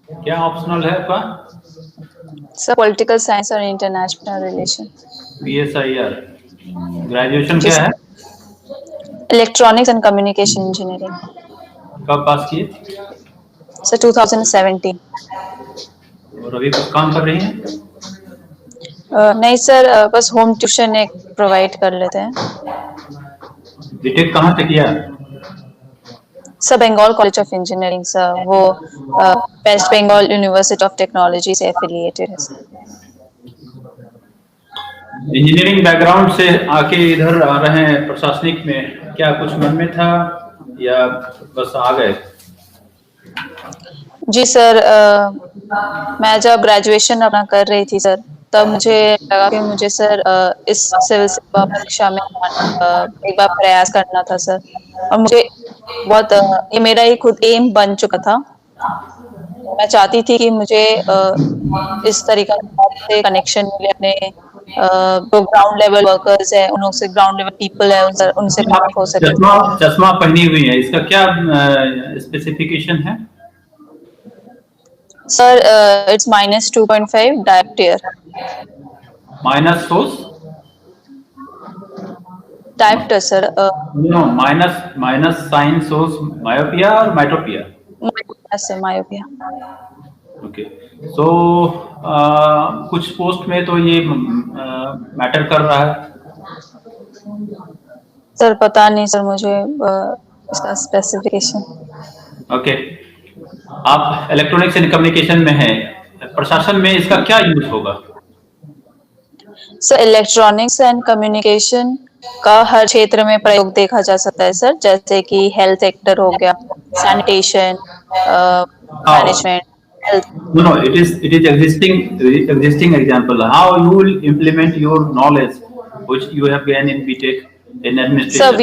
क्या ऑप्शनल है आपका? सर पॉलिटिकल साइंस और इंटरनेशनल रिलेशन। PSIR। ग्रेजुएशन जी क्या है? Sir, electronics and communication engineering. कब पास किए? सर 2017। और अभी कुछ काम कर रही हैं? नहीं सर, बस होम ट्यूशन एक प्रोवाइड कर लेते हैं। बीटेक कहाँ से किया? Sir Bengal college of engineering sir, वो West Bengal university of technology से एफिलिएटेड है सर। इंजीनियरिंग बैकग्राउंड से आके इधर आ रहे हैं प्रशासनिक में, क्या कुछ मन में था या बस आ गए? जी सर, मैं जब ग्रेजुएशन अपना कर रही थी सर, तब मुझे लगा कि मुझे सर इस सिविल सेवा परीक्षा में एक बार प्रयास करना था सर। और मुझे बहुत ये मेरा ही खुद एम बन चुका था। मैं चाहती थी कि मुझे इस तरीका से कनेक्शन मिले अपने जो ग्राउंड लेवल वर्कर्स है, उन लोग से, ग्राउंड लेवल पीपल है, उनसे आप बात हो सके। चश्मा चश्मा पहनी हुई है, इसका क्या स्पेसिफिकेशन है? Sir it's -2.5 dioptre. Minus source? Dioptre sir, no, minus minus sign source myopia और माइटोपिया। मायोपिया। ओके। सो कुछ पोस्ट में तो ये मैटर कर रहा है। सर पता नहीं सर मुझे इसका स्पेसिफिकेशन। ओके। आप इलेक्ट्रॉनिक्स एंड कम्युनिकेशन में हैं, प्रशासन में इसका क्या यूज होगा? सर इलेक्ट्रॉनिक्स एंड कम्युनिकेशन का हर क्षेत्र में प्रयोग देखा जा सकता है सर, जैसे कि हेल्थ सेक्टर हो गया, sanitation, how? Management, health. No, no, it is existing example. How you will implement your knowledge which you have gained in BTech in sir administration?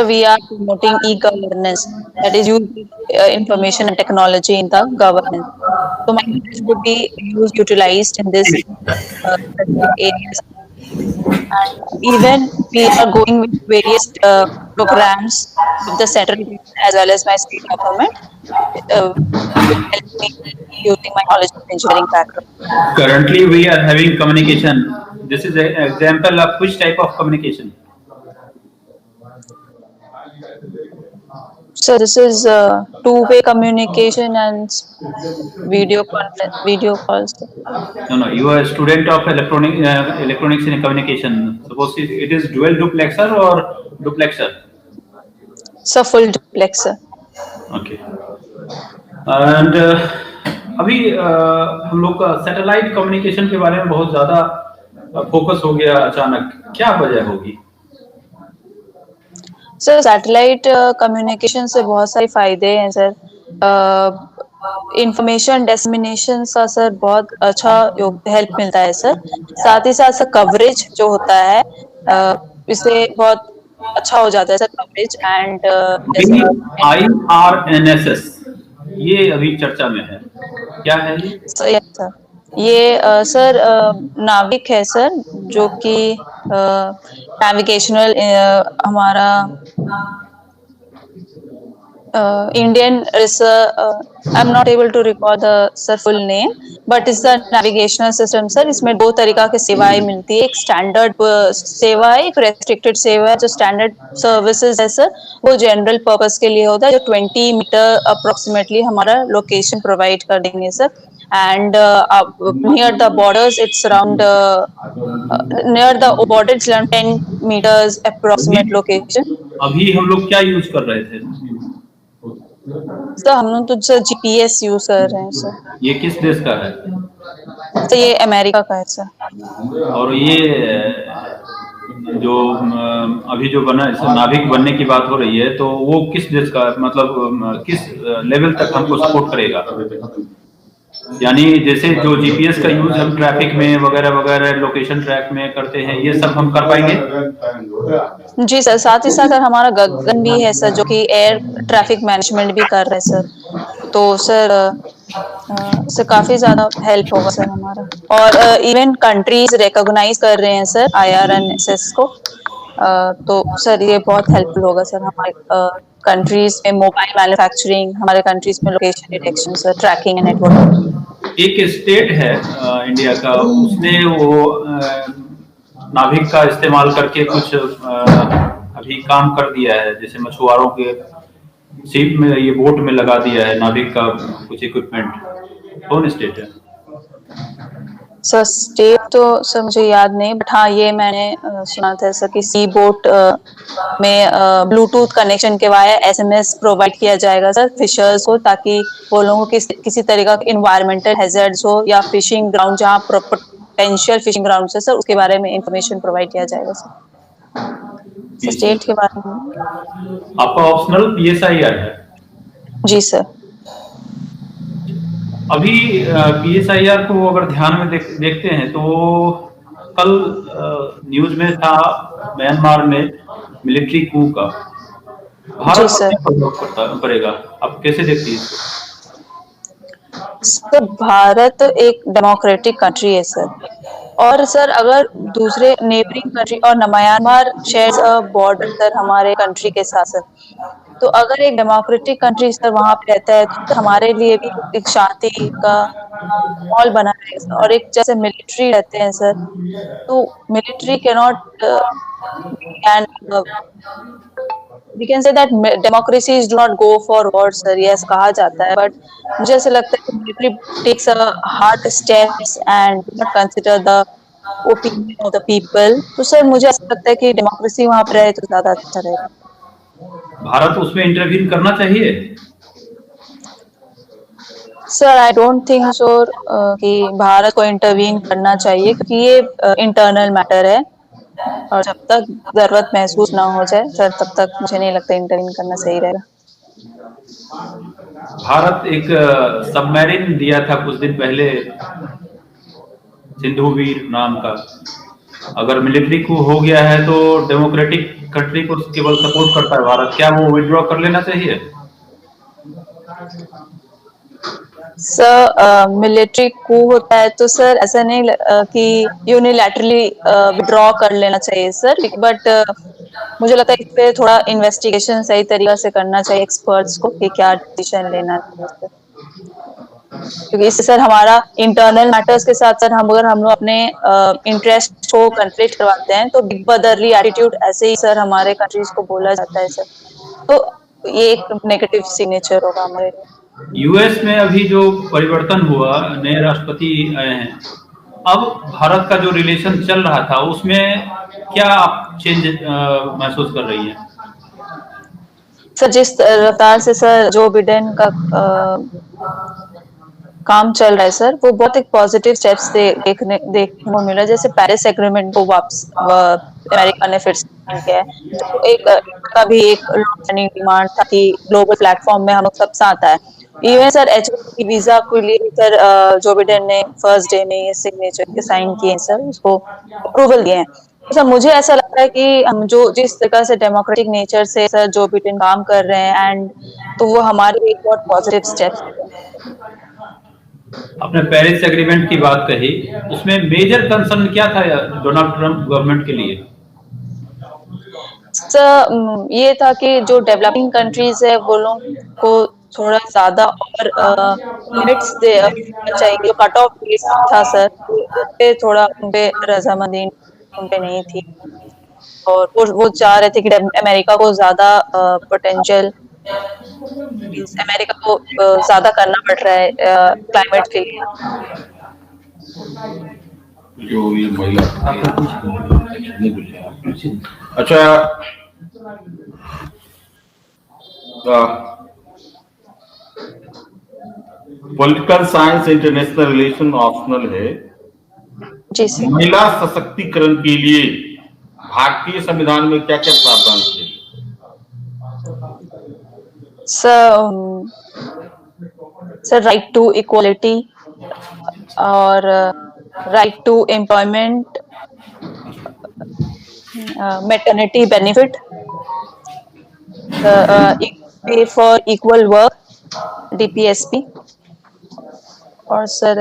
we are promoting e-governance, that is use information and technology in the governance. So my knowledge would be utilized in this specific areas. And even we are going with various programs of the central government as well as my state government, which will help me using my knowledge of engineering background. Currently, we are having communication. This is an example of which type of communication? So this is two-way communication and video calls. No, no, you are a student of electronics and communication. Suppose it is dual duplexer or duplexer. So full duplexer. Okay. And अभी हम लोग का satellite communication के बारे में बहुत ज्यादा focus हो गया अचानक, क्या वजह होगी? सर सैटेलाइट कम्युनिकेशन से बहुत सारे फायदे हैं सर। इंफॉर्मेशन डिसेमिनेशन का सर बहुत अच्छा हेल्प मिलता है सर। साथ ही साथ सर कवरेज जो होता है इससे बहुत अच्छा हो जाता है सर कवरेज। एंड अभी IRNSS ये अभी चर्चा में है, क्या है ये? सर ये सर नाविक है सर, जो कि नेविगेशनल हमारा Indian is I'm not able to recall the sir full name, but it's the navigational system sir। इसमें दो तरीका की सेवाएं मिलती है, एक स्टैंडर्ड सेवा है, एक रेस्ट्रिक्टेड सेवा है। जो स्टैंडर्ड सर्विसेज है सर, वो जनरल पर्पस के लिए होता है, जो 20 मीटर अप्रोक्सीमेटली हमारा लोकेशन प्रोवाइड कर देंगे sir. And near the borders it's around near the border it's around 10 meters अभी approximate location। अभी हम लोग क्या यूज कर रहे थे? सर हम लोग तो सर GPS यूज कर रहे हैं सर। ये किस देश का है? तो ये अमेरिका का है सर। और ये जो अभी जो बना नाभिक बनने की बात हो रही है, तो वो किस देश का, मतलब किस लेवल तक हमको सपोर्ट करेगा? यानी जैसे जो GPS का यूज हम ट्रैफिक में वगैरह वगैरह लोकेशन ट्रैक में करते हैं, ये सब हम कर पाएंगे? जी सर, साथ ही साथ हमारा गगन भी है सर, जो कि एयर ट्रैफिक मैनेजमेंट भी कर रहे हैं सर। तो सर इससे काफी ज्यादा हेल्प होगा सर हमारा। और इवन कंट्रीज रिकॉग्नाइज कर रहे हैं सर IRNSS को। तो सर ये बहुत हेल्पफुल होगा सर हमारे कंट्रीज में मोबाइल मैन्युफैक्चरिंग, हमारे कंट्रीज में location detection sir, tracking and network. एक स्टेट है इंडिया का, उसने वो नाभिक का इस्तेमाल करके कुछ अभी काम कर दिया है, जैसे मछुआरों के शिप में, ये बोट में लगा दिया है नाभिक का कुछ इक्विपमेंट। कौन स्टेट है? सर स्टेट तो सर मुझे याद नहीं, बट हाँ ये मैंने सुना था सर कि सी बोट में ब्लूटूथ कनेक्शन के वाया एसएमएस प्रोवाइड किया जाएगा सर फिशर्स को, ताकि वो लोगों को किसी तरह का इन्वायरमेंटल हैजर्ड्स हो या फिशिंग ग्राउंड जहाँ पोटेंशियल फिशिंग ग्राउंड है सर, उसके बारे में इंफॉर्मेशन प्रोवाइड किया जाएगा सर। स्टेट के बारे में आपका ऑप्शनल पीएसआईआर है? जी सर। अभी पीएसआईआर को अगर ध्यान में देखते हैं तो कल न्यूज में था म्यांमार में मिलिट्री कू का, भारत पर क्या प्रभाव पड़ेगा, आप कैसे देखती हैं सर? भारत एक डेमोक्रेटिक कंट्री है सर, और सर अगर दूसरे नेबरिंग कंट्री और म्यांमार शेयर्स अ बॉर्डर सर हमारे कंट्री के साथ सर, तो अगर एक डेमोक्रेटिक कंट्री सर वहां पे रहता है तो हमारे लिए भी एक शांति का माहौल बना रहेगा। और एक जैसे मिलिट्री रहते हैं सर, तो military can not can we can say that democracies do not go for war sir, yes कहा जाता है, बट मुझे ऐसा लगता है कि military takes a hard steps and do not consider the opinion of the people। तो sir मुझे ऐसा लगता है कि डेमोक्रेसी वहां पर रहे तो ज्यादा अच्छा रहेगा। भारत उसमें इंटरवीन करना चाहिए? Sir I don't think so कि भारत को इंटरवीन करना चाहिए, क्योंकि ये इंटरनल मैटर है, और जब तक जरूरत महसूस ना हो जाए सर तब तक मुझे नहीं लगता इंटरवीन करना सही रहेगा। भारत एक सबमरीन दिया था कुछ दिन पहले, सिंधु वीर नाम का। अगर मिलिट्री को हो गया है तो डेमोक्रेटिक कंट्री को केवल सपोर्ट करता है भारत, क्या वो विड्रॉ कर लेना चाहिए? सर मिलिट्री कू होता है तो सर ऐसा नहीं कि यूनिलैटरली विड्रॉ कर लेना चाहिए सर, बट मुझे लगता है इस पे थोड़ा इन्वेस्टिगेशन सही तरीके से करना चाहिए एक्सपर्ट्स को कि क्या डिसीजन लेना चाहिए सर, क्योंकि इससे सर हमारा इंटरनल मैटर्स के साथ सर हम लोग अपने इंटरेस्ट को कन्फ्लिक्ट करवाते हैं तो बिग ब्रदरली एटीट्यूड ऐसे ही सर हमारे कंट्रीज को बोला जाता है सर, तो ये एक नेगेटिव सिग्नेचर होगा हमारे। यूएस में अभी जो परिवर्तन हुआ, नए राष्ट्रपति आए हैं, अब भारत का जो रिलेशन चल रहा था उसमें क्या आप चेंज महसूस कर रही हैं? सर जिस रफ्तार से सर जो बिडेन का काम चल रहा है सर, वो बहुत एक पॉजिटिव स्टेप्स देखने को मिला, जैसे पेरिस एग्रीमेंट को वापस अमेरिका ने फिर से किया है, जो एक का भी एक लॉन्ग रनिंग डिमांड था कि ग्लोबल प्लेटफॉर्म में हम लोग सब साथ आए। इवन सर H1B वीजा के लिए सर जो बिडेन ने फर्स्ट डे में ये सिग्नेचर के साइन किए हैं सर, उसको अप्रूवल दिए हैं। तो सर मुझे ऐसा लगता है कि हम जो जिस तरह से डेमोक्रेटिक नेचर से सर जो बिडेन काम कर रहे हैं, एंड तो वो हमारे लिए एक बहुत पॉजिटिव स्टेप्स है। आपने पेरिस एग्रीमेंट की बात कही, उसमें मेजर कंसर्न क्या था डोनाल्ड ट्रंप गवर्नमेंट के लिए? सर ये था कि जो डेवलपिंग कंट्रीज है वो लोग को थोड़ा ज्यादा और लिमिट्स देना चाहिए, जो कट ऑफ था सर पे थोड़ा उनपे रजामंदी उनपे नहीं थी, और वो चाह रहे थे कि अमेरिका को ज्यादा पोटेंशियल, अमेरिका को ज्यादा करना पड़ रहा है क्लाइमेट के लिए। जो ये महिला अच्छा political science international relation optional है जी सर। महिला सशक्तिकरण के लिए भारतीय संविधान में क्या क्या प्रावधान थे? सर राइट टू इक्वलिटी और right to employment, maternity benefit, pay for equal work DPSP, और सर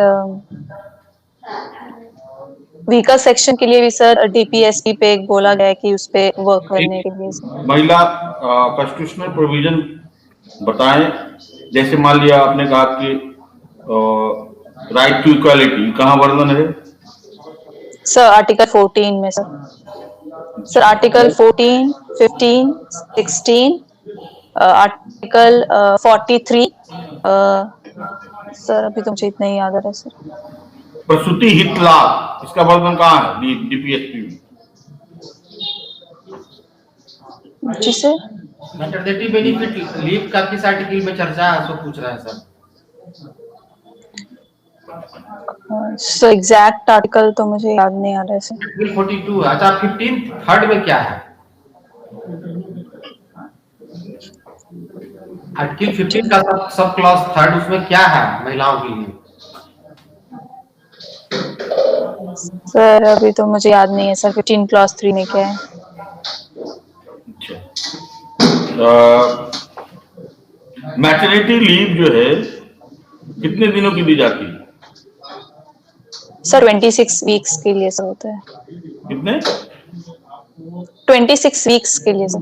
वीकर सेक्शन के लिए भी सर डीपीएसपी पे एक बोला गया है कि उस पे वर्क करने के लिए सर। महिला कॉन्स्टिट्यूशनल प्रोविजन बताएं, जैसे मान लिया आपने कहा कि राइट टू इक्वालिटी कहाँ वर्णन है? सर आर्टिकल 14 में सर आर्टिकल 14, 15, 16, आर्टिकल 43, सर अभी तो मुझे इतना ही याद आ रहा है सर। प्रसूति हित लाभ, इसका वर्णन कहाँ है डीपीएसपी में? जी सर। मैटरनिटी बेनिफिट लीव का किस आर्टिकल में चर्चा है, सो पूछ रहा है सर। सो एग्जैक्ट आर्टिकल तो मुझे याद नहीं आ रहा है सर। आर्टिकल 42 है। अच्छा 15 थर्ड में क्या है? आर्टिकल 15 का सब क्लॉज थर्ड उसमें क्या है महिलाओं के लिए? सर अभी तो मुझे याद नहीं है सर 15 क्लॉज 3 में क्या है। मैटरनिटी लीव जो है कितने दिनों की दी जाती है? सर 26 वीक्स के लिए सर होता है। कितने? 26 वीक्स के लिए सर।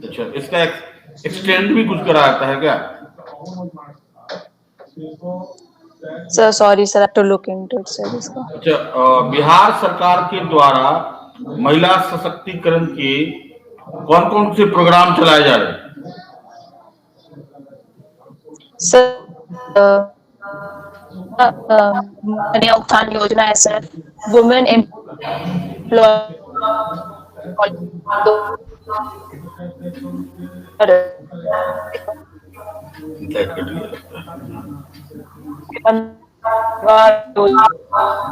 अच्छा, इसका एक्सटेंड भी कुछ करा जाता है क्या? Sir sorry sir, to look into it sir इसका। अच्छा, बिहार सरकार के द्वारा महिला सशक्तिकरण के कौन कौन से प्रोग्राम चलाए जा रहे हैं? सर कन्या उत्थान योजना है सर, वुमेन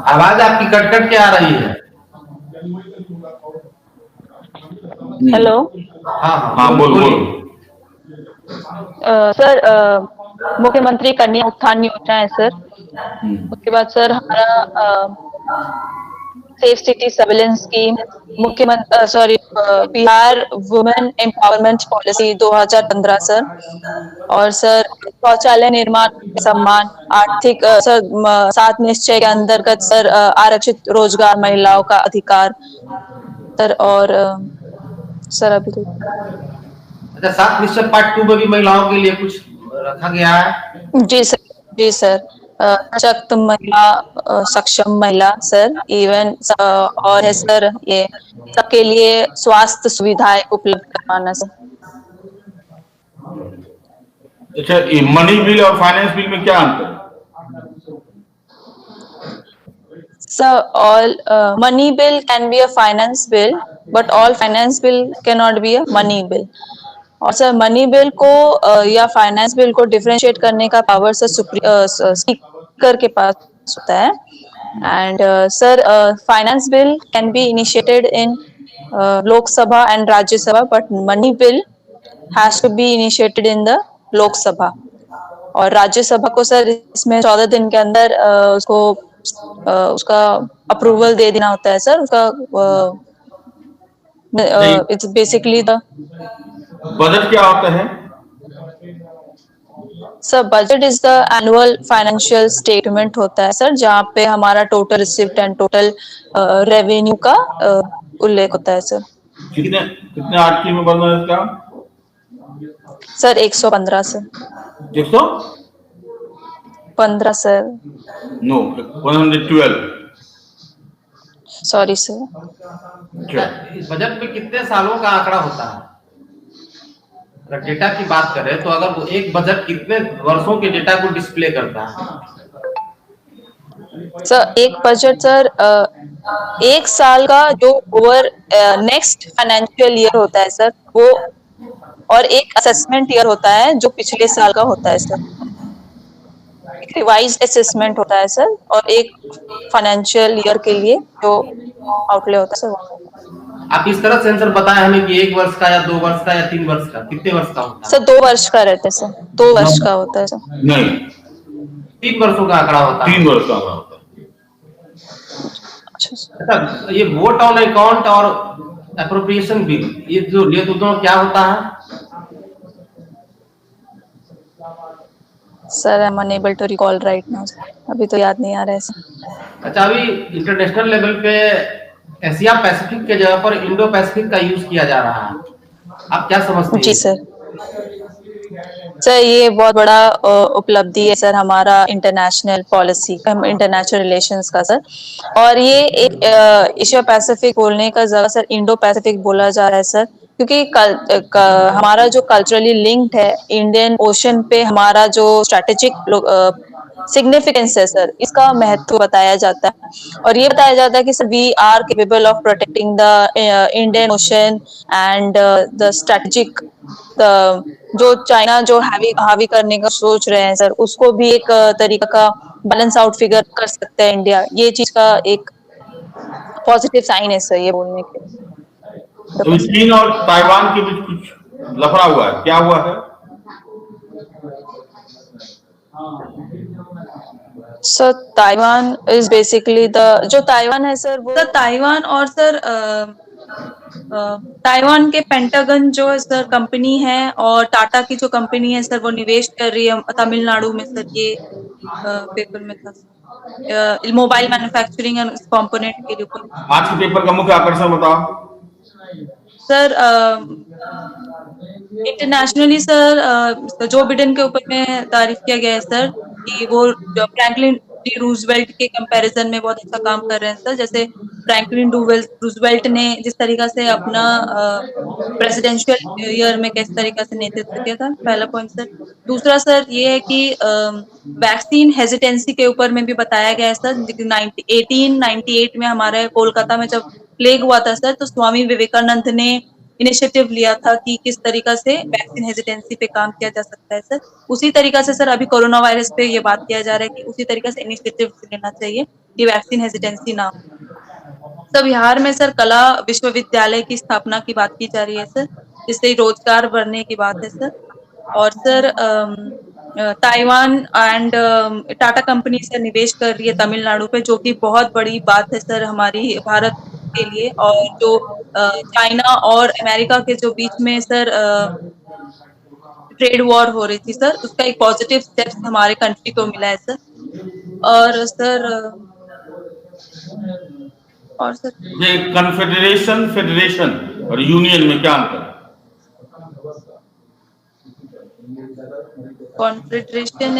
आवाज आपकी कट कट के आ रही है। हेलो। हाँ बोलो। सर मुख्यमंत्री कन्या उत्थान योजना है सर। उसके बाद सर हमारा सेफ सिटी सर्विलेंस स्कीम, मुख्यमंत्री Bihar women empowerment policy 2015 sir. और सर शौचालय निर्माण सम्मान, आर्थिक सर 7 निश्चय के अंतर्गत सर आरक्षित रोजगार महिलाओं का अधिकार सर। और सर अभी तो अच्छा 7 निश्चय पार्ट 2 में भी महिलाओं के लिए कुछ रखा गया है? जी सर, जी सर। सशक्त महिला, सक्षम महिला सर, इवन और है सर ये सबके लिए स्वास्थ्य सुविधाएं उपलब्ध करवाना सर। अच्छा, ये मनी बिल और फाइनेंस बिल में क्या अंतर है? Sir, all money bill can be a finance bill, but all finance bill cannot be a money bill. और सर मनी बिल को या फाइनेंस बिल को डिफरेंशिएट करने का पावर सर स्पीकर के पास होता है। And sir finance bill can be initiated in Lok Sabha and Rajya Sabha, but money bill has to be initiated in the Lok Sabha. और राज्यसभा को सर इसमें 14 दिन के अंदर उसको उसका अप्रूवल दे देना होता है सर। उसका इट्स बेसिकली द बजट क्या होता है? Sir budget is the annual financial statement होता है सर, जहाँ पे हमारा total receipt and total revenue का उल्लेख होता है सर। कितने कितने आर्टिकल में वर्णन है इसका? Sir 115 sir. 115 sir. No 112। Sorry sir. Budget में कितने सालों का आंकड़ा होता है? अगर डेटा की बात करें तो अगर वो एक बजट कितने वर्षों के डेटा को डिस्प्ले करता है? सर एक बजट सर 1 साल का जो ओवर नेक्स्ट फाइनेंशियल ईयर होता है सर वो, और एक असेसमेंट ईयर होता है जो पिछले साल का होता है सर। रिवाइज्ड असेसमेंट होता है सर, और एक फाइनेंशियल ईयर के लिए जो आउटले होता है सर। आप इस तरह से आंसर बताएं हमें कि 1 वर्ष का या 2 वर्ष का या 3 वर्ष का, कितने वर्ष का होता है? सर 2 वर्ष का रहता है सर, 2 वर्ष का होता है सर। नहीं, 3 वर्षों का आंकड़ा होता है। 3 वर्ष का आंकड़ा होता है। अच्छा, ये वोट ऑन अकाउंट और एप्रोप्रिएशन बिल, ये दोनों क्या होता है? Sir I am unable to recall right now, अभी तो याद नहीं आ रहा है सर। अच्छा, अभी इंटरनेशनल लेवल पे एशिया पैसिफिक के जगह पर इंडो पैसिफिक का यूज किया जा रहा है, आप क्या समझते हैं? जी सर, सर ये बहुत बड़ा उपलब्धि है सर हमारा इंटरनेशनल पॉलिसी का, इंटरनेशनल रिलेशंस का सर। और ये एक एशिया पैसिफिक बोलने का जगह सर इंडो पैसिफिक बोला जा रहा है सर, क्योंकि हमारा जो कल्चरली लिंक्ड है इंडियन ओशन पे, हमारा जो स्ट्रेटेजिक सिग्निफिकेंस है सर, इसका महत्व बताया जाता है। और ये बताया जाता है कि sir we are capable of protecting the Indian Ocean and the strategic, जो चाइना जो हावी करने का सोच रहे हैं सर, उसको भी एक तरीका का बैलेंस आउट फिगर कर सकता है इंडिया। ये चीज का एक पॉजिटिव साइन है सर ये बोलने के। तो चीन और ताइवान के बीच कुछ लफड़ा हुआ है, क्या हुआ है? सर ताइवान इज बेसिकली जो ताइवान है सर, वो ताइवान और सर ताइवान के पेंटागन जो है सर कंपनी है, और टाटा की जो कंपनी है सर वो निवेश कर रही है तमिलनाडु में सर। ये पेपर में था मोबाइल मैन्युफैक्चरिंग एंड कंपोनेंट के ऊपर। आज के पेपर का मुख्य आकर्षण बताओ sir. Internationally sir Joe Biden के ऊपर में तारीफ किया गया है सर कि वो फ्रैंकलिन डी रूजवेल्ट के कंपैरिजन में बहुत अच्छा काम कर रहे हैं सर। जैसे फ्रैंकलिन रूजवेल्ट ने जिस तरीका से अपना प्रेसिडेंशियल ईयर में किस तरीका से नेतृत्व किया था, पहला पॉइंट सर। दूसरा सर ये है कि वैक्सीन हेजिटेंसी के ऊपर में भी बताया गया है सर। 1898 में हमारे कोलकाता में जब प्लेग हुआ था सर, तो स्वामी विवेकानंद ने इनिशिएटिव लिया था कि किस तरीका से वैक्सीन हेजिटेंसी पे काम किया जा सकता है सर। उसी तरीका से सर अभी कोरोना वायरस पे ये बात किया जा रहा है कि उसी तरीका से इनिशिएटिव लेना चाहिए कि वैक्सीन हेजिटेंसी ना हो। सर बिहार में सर कला विश्वविद्यालय की स्थापना की बात की जा रही है सर, जिससे रोजगार बढ़ने की बात है सर। और sir Taiwan and Tata company से निवेश कर रही है तमिलनाडु पे, जो कि बहुत बड़ी बात है सर हमारी भारत के लिए। और जो चाइना और अमेरिका के जो बीच में सर ट्रेड वॉर हो रही थी सर, उसका एक पॉजिटिव स्टेप्स हमारे कंट्री को मिला है सर। और सर ये कन्फेडरेशन, फेडरेशन और यूनियन में क्या अंतर है? Confederation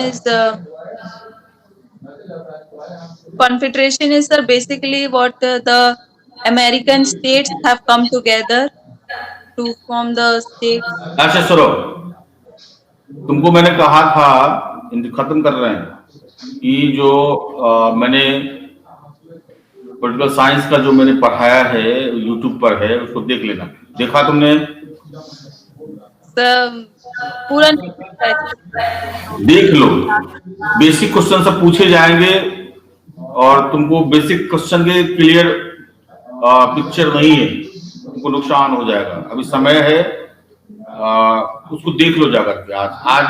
is sir basically what the American states have come together to form the states. अच्छा सुनो, तुमको मैंने कहा था, खत्म कर रहे हैं, कि जो मैंने पॉलिटिकल साइंस का जो मैंने पढ़ाया है यूट्यूब पर है, उसको देख लेना। देखा तुमने? पूरा देख लो, बेसिक क्वेश्चन सब पूछे जाएंगे और तुमको बेसिक क्वेश्चन के क्लियर पिक्चर नहीं है, तुमको नुकसान हो जाएगा। अभी समय है, उसको देख लो जाकर के। आज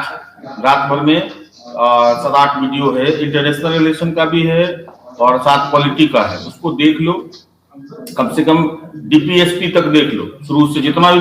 रात भर में 7-8 वीडियो है, इंटरनेशनल रिलेशन का भी है और साथ पॉलिटी का है, उसको देख लो। कम से कम DPSP तक देख लो, शुरू से जितना भी